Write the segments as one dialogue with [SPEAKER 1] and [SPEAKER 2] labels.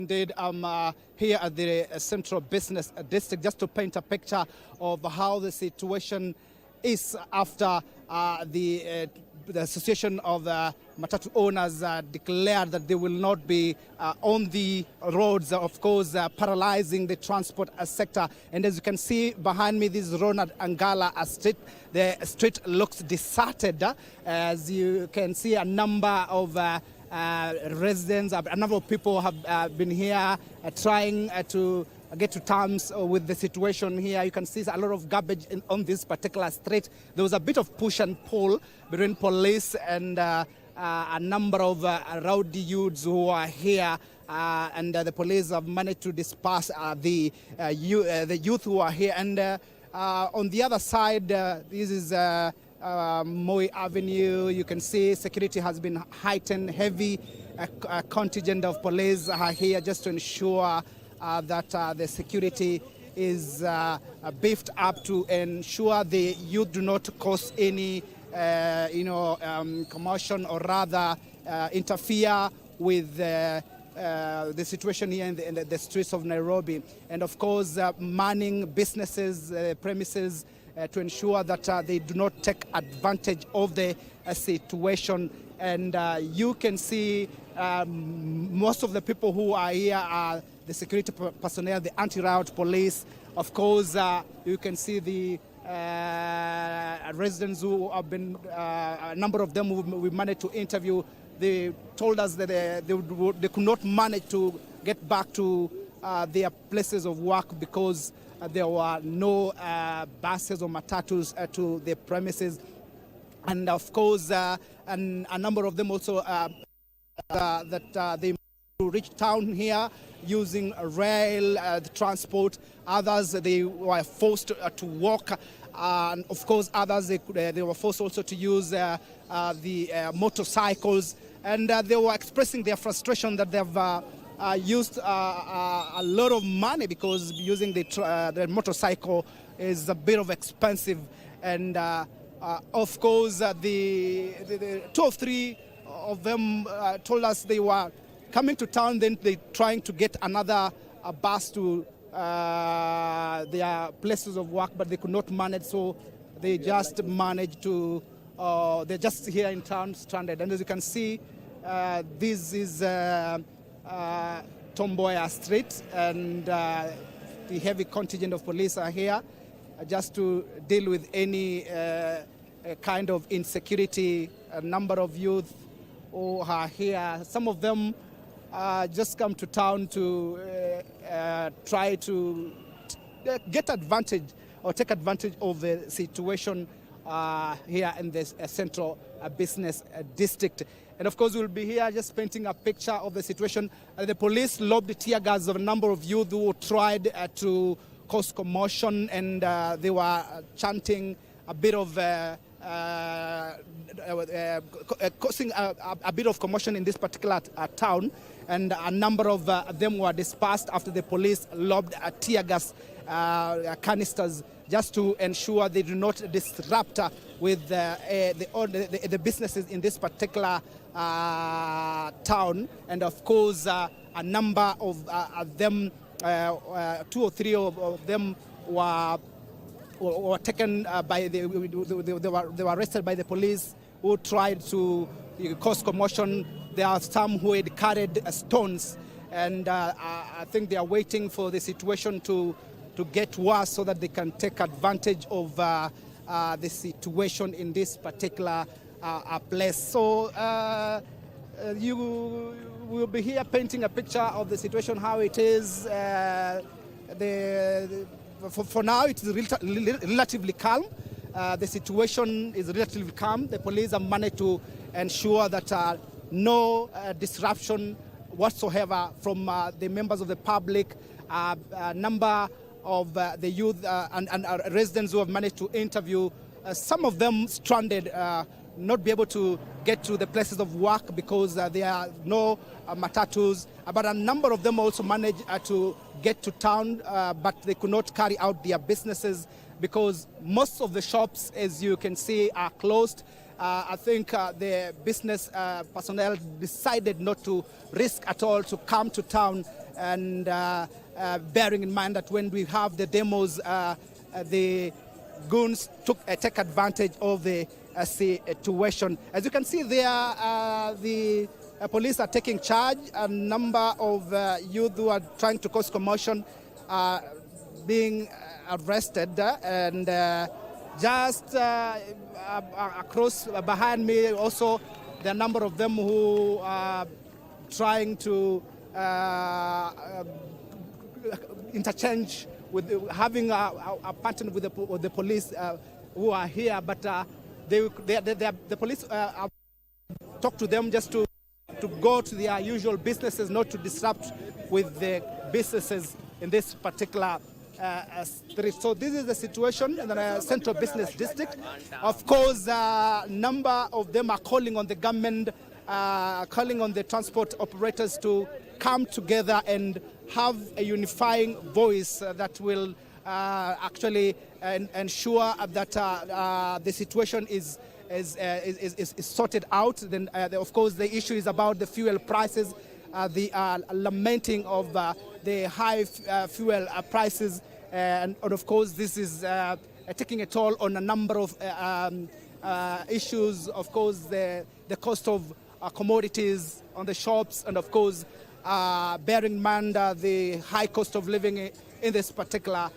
[SPEAKER 1] Indeed, I'm here at the Central Business District just to paint a picture of how the situation is after the Association of Matatu Owners declared that they will not be on the roads, of course, paralyzing the transport sector. And as you can see behind me, this is Ronald Angala Street. The street looks deserted. As you can see, a number of residents, a number of people have been here trying to get to terms with the situation here. You can see a lot of garbage on this particular street. There was a bit of push and pull between police and a number of rowdy youths who are here, and the police have managed to disperse the youth who are here. And on the other side, this is Moi Avenue. You can see security has been heightened. Heavy contingent of police are here just to ensure that the security is beefed up to ensure the youth do not cause any commotion, or rather interfere with the situation here in the streets of Nairobi. And of course, manning businesses, premises, to ensure that they do not take advantage of the situation. And you can see most of the people who are here are the security personnel, the anti-riot police. Of course, you can see the residents who have been, a number of them who we managed to interview. They told us that they could not manage to get back to their places of work because there were no buses or matatus to the premises. And of course, and a number of them also that they reach town here using rail transport. Others, they were forced to walk. And of course, others, they were forced also to use the motorcycles. And they were expressing their frustration that they've used a lot of money because using the motorcycle is a bit of expensive. And of course, the 2 or 3 of them told us they were coming to town, then they trying to get another bus to their places of work, but they could not manage, so they just managed to, they're just here in town stranded. And as you can see, this is Tomboya Street, and the heavy contingent of police are here just to deal with any kind of insecurity. A number of youth who are here, some of them just come to town to try to get advantage or take advantage of the situation here in this Central Business District. And of course, we'll be here just painting a picture of the situation. The police lobbed tear gas of a number of youth who tried to cause commotion, and they were chanting a bit of causing a bit of commotion in this particular town, and a number of them were dispersed after the police lobbed tear gas canisters just to ensure they do not disrupt with the businesses in this particular town. And of course, a number of them, 2 or 3 of them were taken by they were arrested by the police, who tried to cause commotion. There are some who had carried stones, and I think they are waiting for the situation to get worse so that they can take advantage of the situation in this particular place. So you will be here painting a picture of the situation, how it is. For now, it is relatively calm. The situation is relatively calm. The police have managed to ensure that no disruption whatsoever from the members of the public. A number of the youth and residents who have managed to interview, some of them stranded, not be able to get to the places of work because there are no matatus, but a number of them also managed to get to town, but they could not carry out their businesses because most of the shops, as you can see, are closed. I think the business personnel decided not to risk at all to come to town and bearing in mind that when we have the demos, the goons take advantage of the situation. As you can see there, the police are taking charge. A number of youth who are trying to cause commotion are being arrested, and just across behind me also there are a number of them who are trying to interchange with having a pattern with the police who are here, but the police talk to them just to go to their usual businesses, not to disrupt with the businesses in this particular street. So this is the situation in the central business district. Of course, a number of them are calling on the government, calling on the transport operators to come together and have a unifying voice that will actually ensure that the situation is sorted out. Then, of course, the issue is about the fuel prices, the lamenting of the high fuel prices, and of course, this is taking a toll on a number of issues. Of course, the cost of commodities on the shops, and of course, bearing in mind the high cost of living in this particular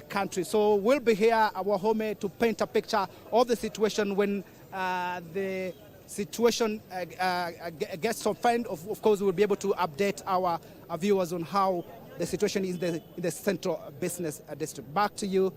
[SPEAKER 1] country. So we'll be here at Wahome to paint a picture of the situation. When the situation gets confined, of course, we'll be able to update our viewers on how the situation is in the central business district. Back to you.